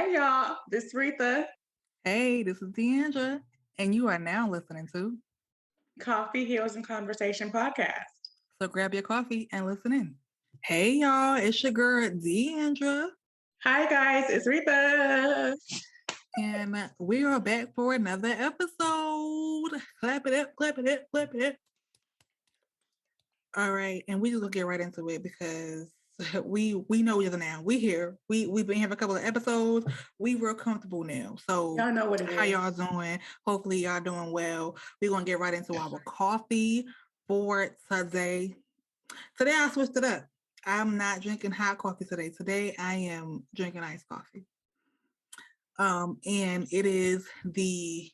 Hey y'all, this is Reatha. Hey, this is Deandra, and you are now listening to. Coffee, Heels, and Conversation podcast. So grab your coffee and listen in. Hey, y'all, it's your girl Deandra, Hi guys, it's Reatha. and we are back for another episode. Clap it up, clap it up, clap it up. All right, and we just gonna get right into it because we know each other now. We here. We've been here for a couple of episodes. We real comfortable now. So Y'all know what it how is. y'all doing? Hopefully y'all doing well. We're gonna get right into our coffee for today. Today I switched it up. I'm not drinking hot coffee today. Today I am drinking iced coffee. And it is the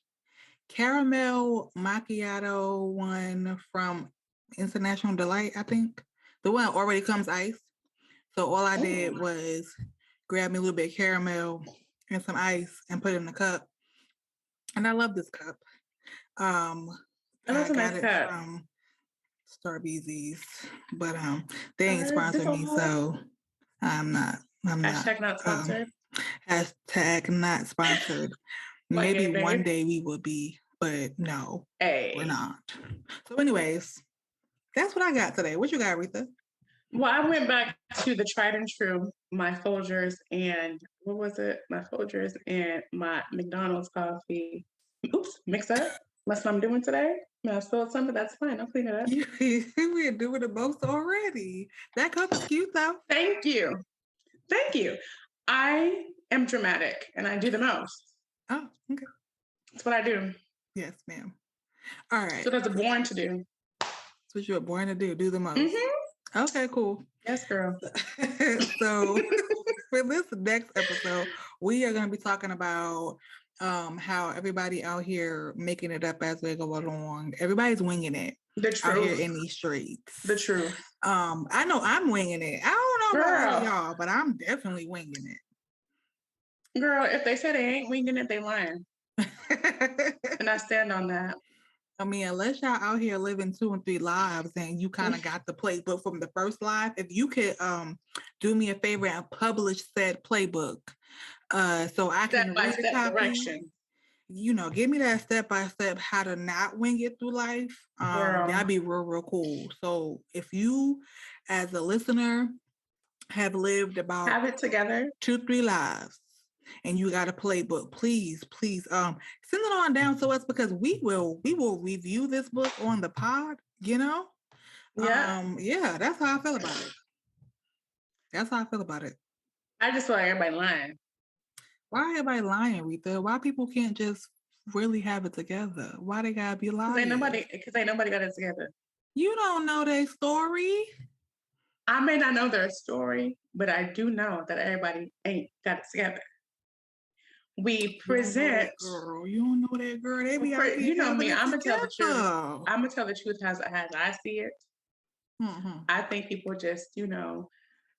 caramel macchiato one from International Delight, I think. The one already comes iced. So all I did was grab me a little bit of caramel and some ice and put it in the cup. And I love this cup. That's I a got nice it cup. from Starbucks, but they ain't sponsored me, so I'm not. Hashtag not sponsored. Hashtag not sponsored. Maybe day, one babe? day we will be, but no, Hey. we're not. So, anyways, that's what I got today. What you got, Reatha? Well, I went back to the tried and true, my Folgers and what was it? My Folgers and my McDonald's coffee. Oops, mix up. That's what I'm doing today. I spilled something. That's fine. I'll clean it up. We're doing the most already. That cup is cute, though. Thank you. Thank you. I am dramatic and I do the most. Oh, okay. That's what I do. Yes, ma'am. All right. So that's a born to do. That's what you were born to do. Do the most. Mm-hmm. Okay, cool. Yes, girl. So for this next episode, we are going to be talking about how everybody out here making it up as they go along. Everybody's winging it. The truth. Out here in these streets. The truth. I know I'm winging it. I don't know about all y'all, but I'm definitely winging it. Girl, if they say they ain't winging it, they lying. And I stand on that. I mean, unless y'all out here living 2 and 3 lives and you kind of got the playbook from the first live, if you could do me a favor and publish said playbook so I can read the copy. Direction. You know, give me that step-by-step how to not wing it through life. That'd be real cool. So if you, as a listener, have lived about have it together 2-3 lives and you got a playbook, please send it on down to us because we will review this book on the pod, you know. Yeah, that's how I feel about it. I just feel like everybody lying. Why everybody lying, Reatha? Why people can't just really have it together? Why they gotta be lying? Because ain't nobody got it together. You don't know their story. I may not know their story, but I do know that everybody ain't got it together. We present. You don't know that girl. They be out here. You know me. I'm gonna tell the truth. I'm gonna tell the truth as I see it. Mm-hmm. I think people just,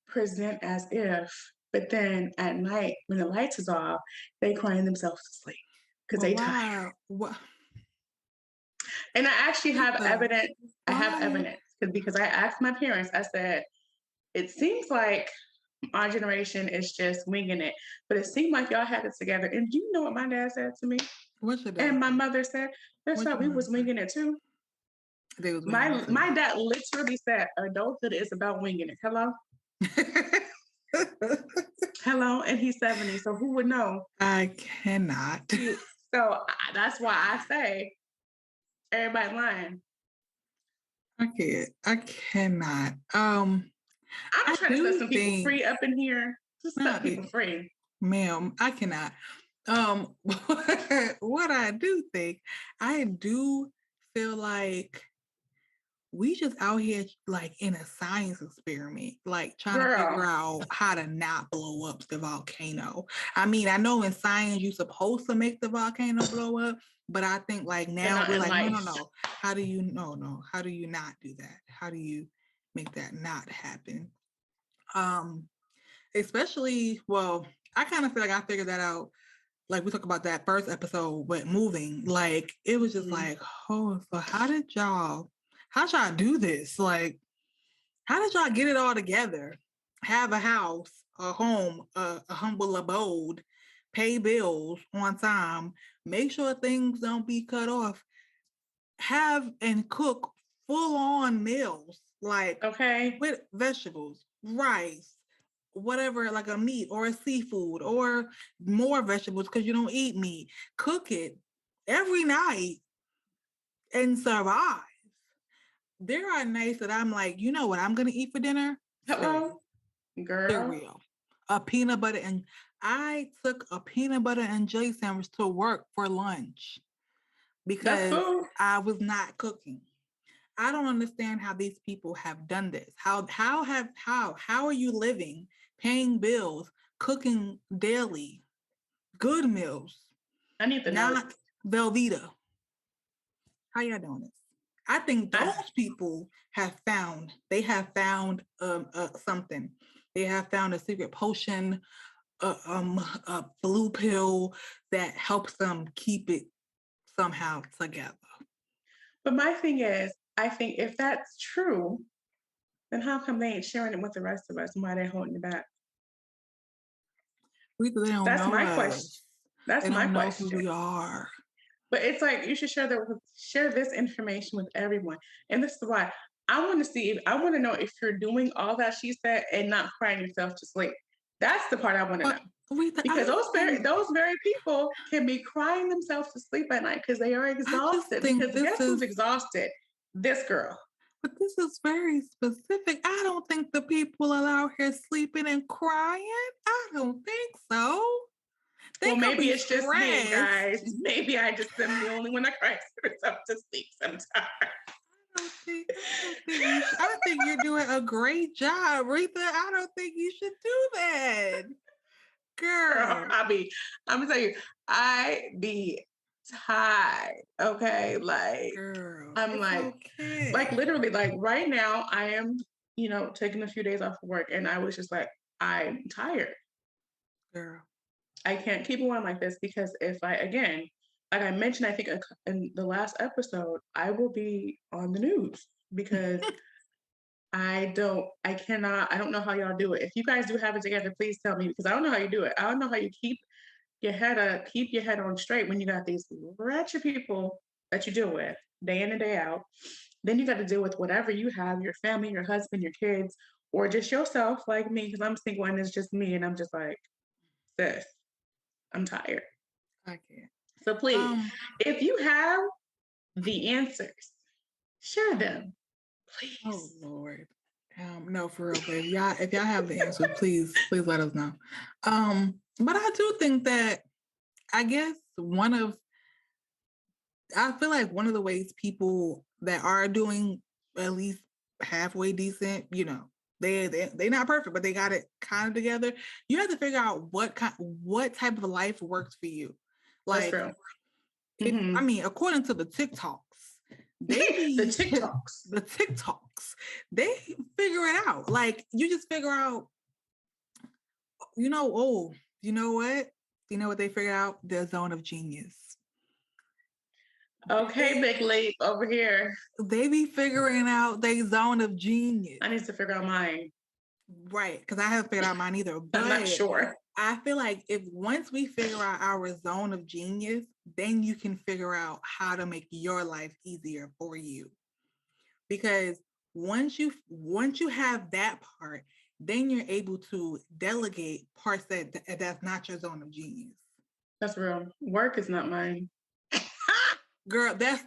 present as if, but then at night when the lights is off, they crying themselves to sleep because they tired. What? And I actually have evidence. I have evidence because I asked my parents. I said, "It seems like our generation is just winging it, but it seemed like y'all had it together." And do you know what my dad said to me? What's your dad? And my mother said, "That's why we was winging it too." My dad literally said, "Adulthood is about winging it." Hello. Hello, and he's 70, so who would know? I cannot. So that's why I say everybody lying. I cannot. I'm trying to set some people free up in here. Just set people free. Ma'am, I cannot. What I do think, I do feel like we just out here like in a science experiment, like trying to figure out how to not blow up the volcano. I mean, I know in science you're supposed to make the volcano blow up, but I think like now we're like, no. How do you how do you not do that? How do you make that not happen? Especially, well, I kind of feel like I figured that out. Like we talked about that first episode with moving, like it was just like, oh, so how'd y'all do this? Like, how did y'all get it all together? Have a house, a home, a humble abode, pay bills on time, make sure things don't be cut off, have and cook full on meals, like with vegetables, rice, whatever, like a meat or a seafood or more vegetables because you don't eat meat. Cook it every night and survive. There are nights that I'm like, you know what I'm gonna eat for dinner? Hello, girl. Cereal. A peanut butter, and I took a peanut butter and jelly sandwich to work for lunch because I was not cooking. I don't understand how these people have done this. How are you living, paying bills, cooking daily, good meals? I need the not Velveeta. How y'all doing this? I think those people have found something. They have found a secret potion, a blue pill that helps them keep it somehow together. But my thing is, I think if that's true, then how come they ain't sharing it with the rest of us? And why they holding it back? That's my question. That's my question. They don't know who we are. But it's like you should share this information with everyone. And this is why I want to know if you're doing all that she said and not crying yourself to sleep. That's the part I want to know. Because those very people can be crying themselves to sleep at night because they are exhausted. Because guess who's exhausted? This girl. But this is very specific. I don't think the people are out here sleeping and crying. I don't think so. Well, maybe it's just me, guys. Maybe I just am the only one that cries herself to sleep sometimes. I don't think you're doing a great job, Reatha. I don't think you should do that. Girl. I'm gonna tell you, I be tired. Okay. Like girl, I'm like literally, like right now I am, taking a few days off of work and I was just like, I'm tired. Girl. I can't keep going like this because if again, like I mentioned, I think in the last episode, I will be on the news because I don't know how y'all do it. If you guys do have it together, please tell me because I don't know how you do it. I don't know how you keep your head on straight when you got these wretched people that you deal with day in and day out. Then you got to deal with whatever you have, your family, your husband, your kids, or just yourself like me because I'm single and it's just me and I'm just like, sis, I'm tired. I can't. So please, if you have the answers, share them, please. Oh Lord. No, for real, babe. If y'all have the answers, please let us know. But I do think that I guess I feel like one of the ways people that are doing at least halfway decent, they're not perfect, but they got it kind of together. You have to figure out what type of life works for you. Like, I mean, according to the TikToks, the TikToks, they figure it out. Like, you just figure out, you know what? You know what they figure out? Their zone of genius. Okay, big leap over here. They be figuring out their zone of genius. I need to figure out mine. Right, because I haven't figured out mine either. But I'm not sure. I feel like once we figure out our zone of genius, then you can figure out how to make your life easier for you. Because once you have that part, then you're able to delegate parts that's not your zone of genius. That's real. Work is not mine. Girl, that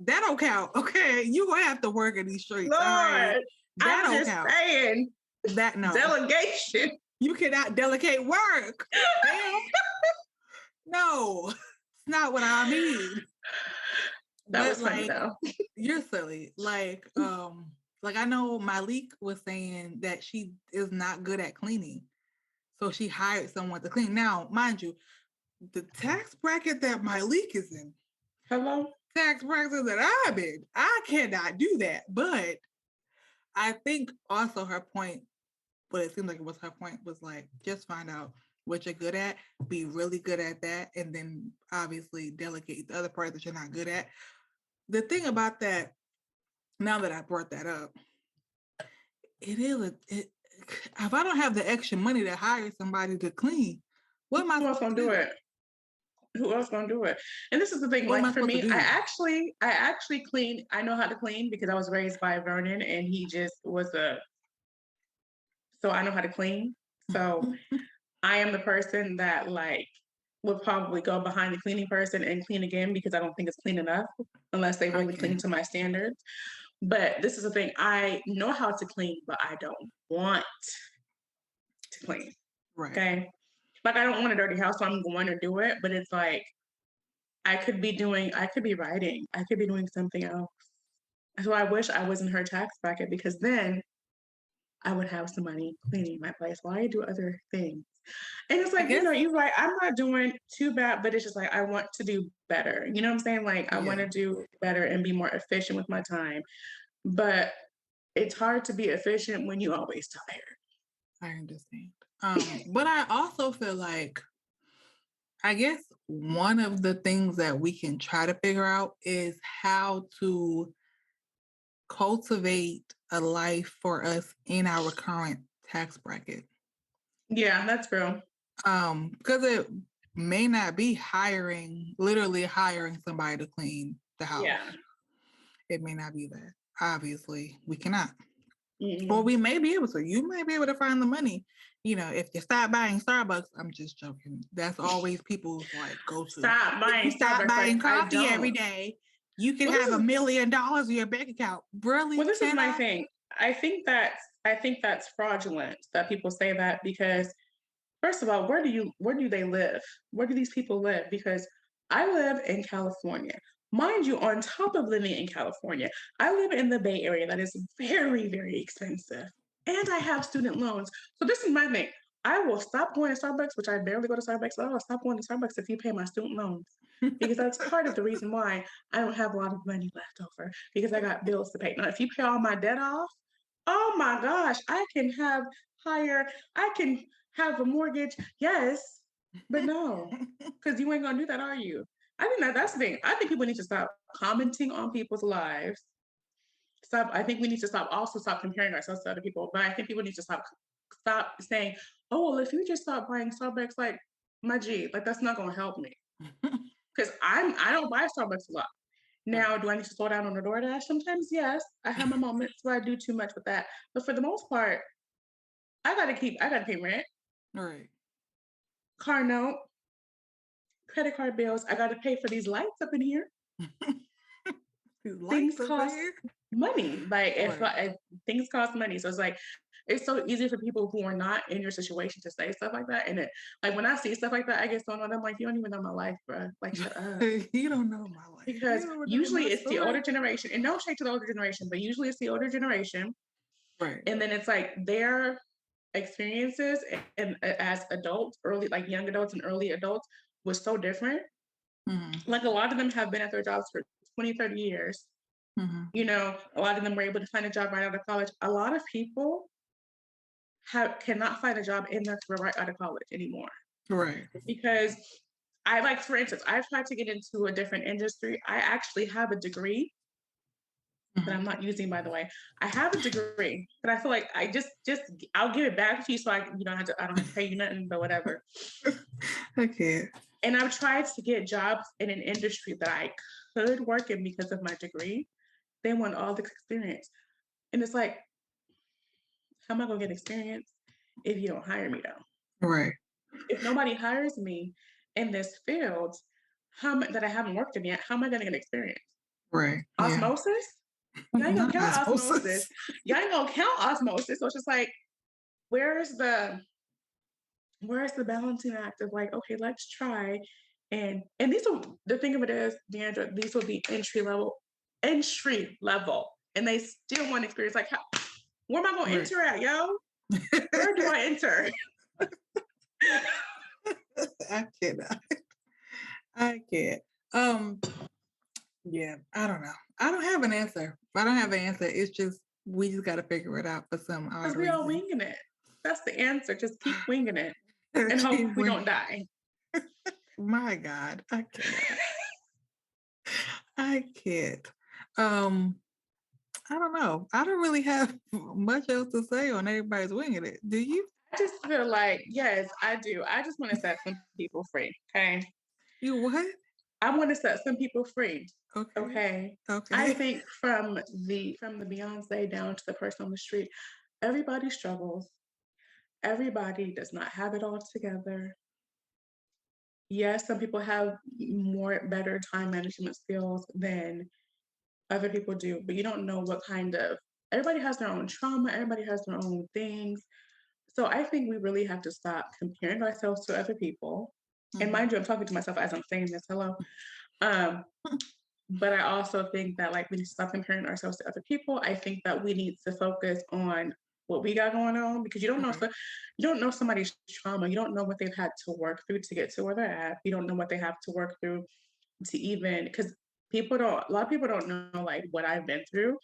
don't count. Okay, you gonna have to work in these streets. Lord, all right? That I'm just count. saying. That no delegation. You cannot delegate work. No, it's not what I mean. That was funny though. You're silly. Like I know Malik was saying that she is not good at cleaning, so she hired someone to clean. Now, mind you, the tax bracket that Malik is in. Hello? Tax bracket that I'm in, I cannot do that. But I think also her point, but it seemed like it was her point, was like, just find out what you're good at, be really good at that, and then obviously delegate the other part that you're not good at. The thing about that, now that I brought that up, if I don't have the extra money to hire somebody to clean, What am I Who else supposed gonna to do do? it? Who else gonna do it? And this is the thing, What am like I for supposed to me, do? I actually clean. I know how to clean because I was raised by Vernon and he just was so I know how to clean. So I am the person that like would probably go behind the cleaning person and clean again because I don't think it's clean enough unless they really clean to my standards. But this is the thing, I know how to clean, but I don't want to clean. Right. Okay. Like I don't want a dirty house, so I'm going to do it. But it's like I could be writing, I could be doing something else. So I wish I was in her tax bracket because then I would have some money cleaning my place while I do other things. And it's like, you're right. I'm not doing too bad, but it's just like I want to do better. You know what I'm saying? Like I want to do better and be more efficient with my time. But it's hard to be efficient when you're always tired. I understand. But I also feel like I guess one of the things that we can try to figure out is how to cultivate a life for us in our current tax bracket. Yeah, that's true. Because it may not be literally hiring somebody to clean the house. Yeah. It may not be that. Obviously, we cannot. Mm-hmm. Or we may be able to. You may be able to find the money. If you stop buying Starbucks, I'm just joking. That's always people's like go to. Stop buying Starbucks. Stop buying coffee every day. You can have $1 million in your bank account. Really? Well, this is my thing. I think that's fraudulent that people say that because first of all, where do they live? Where do these people live? Because I live in California. Mind you, on top of living in California, I live in the Bay Area that is very, very expensive. And I have student loans. So this is my thing. I will stop going to Starbucks, which I barely go to Starbucks. I will stop going to Starbucks if you pay my student loans. Because that's part of the reason why I don't have a lot of money left over because I got bills to pay. Now, if you pay all my debt off, oh my gosh, I can have a mortgage. Yes, but no, because you ain't gonna do that, are you? I think that's the thing. I think people need to stop commenting on people's lives. I think we need to stop comparing ourselves to other people. But I think people need to stop saying, "Oh, well, if you just stop buying Starbucks, like my G, like that's not gonna help me." Because I don't buy Starbucks a lot. Now, do I need to slow down on the DoorDash? Sometimes, yes. I have my moments where I do too much with that. But for the most part, I gotta pay rent. Right. Car note, credit card bills. I gotta pay for these lights up in here. Things cost money. Like if things cost money. So it's like it's so easy for people who are not in your situation to say stuff like that. And like when I see stuff like that, I get so annoyed. I'm like, you don't even know my life, bro. Like shut up. You don't know my life. Because usually it's the older generation, and no shade to the older generation, but usually it's the older generation. Right. And then it's like their experiences and as adults, like young adults and early adults was so different. Mm-hmm. Like a lot of them have been at their jobs for 20, 30 years. Mm-hmm. A lot of them were able to find a job right out of college. A lot of people cannot find a job in their career right out of college anymore. Right. Because for instance, I've tried to get into a different industry. I actually have a degree that I'm not using, by the way. I have a degree, but I feel like I'll give it back to you so I don't have to pay you nothing, but whatever. Okay. And I've tried to get jobs in an industry that I could work in because of my degree. They want all the experience. And it's like, how am I gonna get experience if you don't hire me though? Right. If nobody hires me in this field, that I haven't worked in yet, how am I gonna get experience? Right. Osmosis? Y'all ain't gonna count osmosis. Y'all ain't gonna count osmosis. So it's just like, where's the balancing act of like, okay, let's try. And these are the thing of it is, Deandra, these will be entry level. And they still want experience. Like, where am I gonna enter at, yo? Where do I enter? I cannot. I can't. Yeah, I don't know. I don't have an answer. I don't have an answer. It's just we just got to figure it out for some odd reason. We are winging it. That's the answer. Just keep winging it and hope we don't die. My God, I can't. I can't. I don't know. I don't really have much else to say on everybody's winging it. Do you? just feel like, yes, I do. I just want to set some people free. Okay. You what? I want to set some people free. Okay. Okay. Okay. I think from the Beyonce down to the person on the street, everybody struggles. Everybody does not have it all together. Yes, some people have better time management skills than other people do, but you don't know what kind of everybody has their own trauma, everybody has their own things. So I think we really have to stop comparing ourselves to other people. And mind you, I'm talking to myself as I'm saying this, hello. Um, but I also think that like we need to stop comparing ourselves to other people. I think that we need to focus on what we got going on because you don't know you don't know somebody's trauma. You don't know what they've had to work through to get to where they're at. You don't know what they have to work through to even because a lot of people don't know like what I've been through.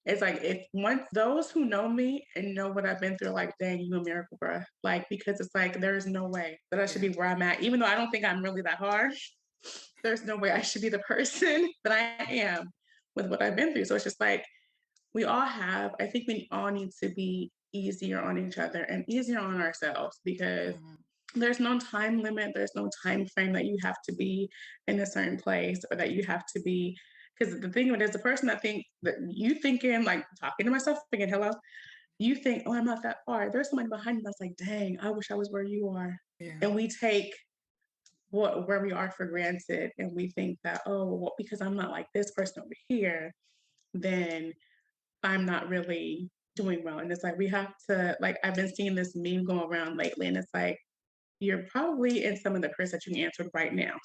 It's like if once those who know me and know what I've been through, like, dang, you a miracle, bruh. Like, because it's like there is no way that I should be where I'm at, even though I don't think I'm really that hard. There's no way I should be the person that I am with what I've been through. So it's just like I think we all need to be easier on each other and easier on ourselves because there's no time limit, there's no time frame that you have to be in a certain place or that you have to be because the thing of it is the person that think that you thinking like talking to myself thinking hello you think oh I'm not that far there's somebody behind me that's like dang I wish I was where you are and we take where we are for granted and we think that oh well, because I'm not like this person over here then I'm not really doing well and it's like we have to like I've been seeing this meme go around lately and it's like you're probably in some of the prayers that you answered right now.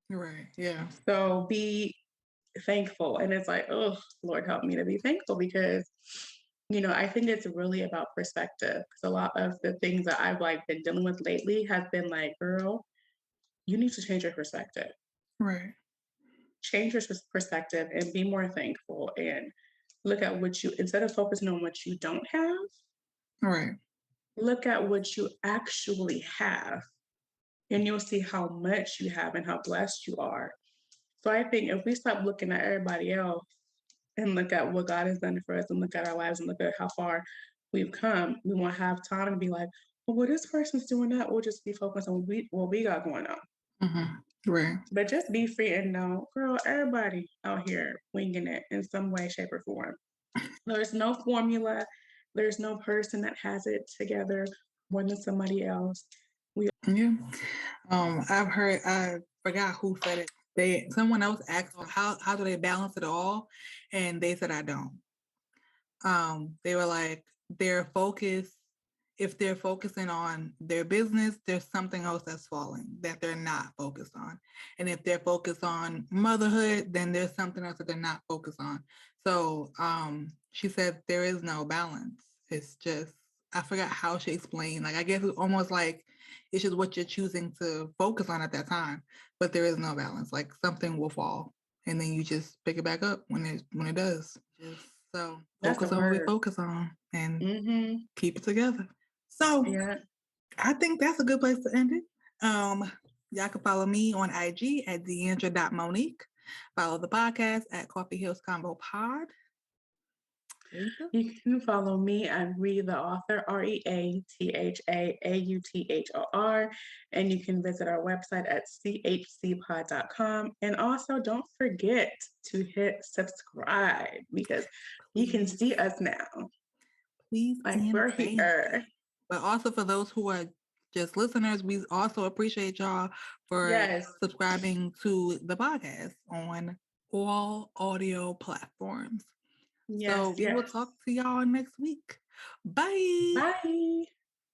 Right. Yeah. So be thankful. And it's like, oh, Lord, help me to be thankful because, I think it's really about perspective. Because a lot of the things that I've like been dealing with lately have been like, girl, you need to change your perspective. Right. Change your perspective and be more thankful and look at instead of focusing on what you don't have, right. Look at what you actually have and you'll see how much you have and how blessed you are. So I think if we stop looking at everybody else and look at what God has done for us and look at our lives and look at how far we've come, we won't have time to be like, well, this person's doing that. We'll just be focused on what we got going on. Right. But just be free and know, girl, everybody out here winging it in some way, shape, or form. There's no formula. There's no person that has it together more than somebody else. Yeah. I forgot who said it. Someone else asked how do they balance it all? And they said I don't. They were like if they're focusing on their business, there's something else that's falling that they're not focused on. And if they're focused on motherhood, then there's something else that they're not focused on. So she said there is no balance. It's just I forgot how she explained. Like I guess it's almost like it's just what you're choosing to focus on at that time. But there is no balance. Like something will fall, and then you just pick it back up when it does. So focus on what we focus on and keep it together. So I think that's a good place to end it. Y'all can follow me on IG at Deandra.Monique. Follow the podcast at Coffee Hills Combo Pod. You can follow me at Read the Author, ReathaAuthor, and you can visit our website at chcpod.com. And also, don't forget to hit subscribe because you can see us now. Please, like we're here. But also for those who are just listeners, we also appreciate y'all for subscribing to the podcast on all audio platforms. So we will talk to y'all next week. Bye. Bye.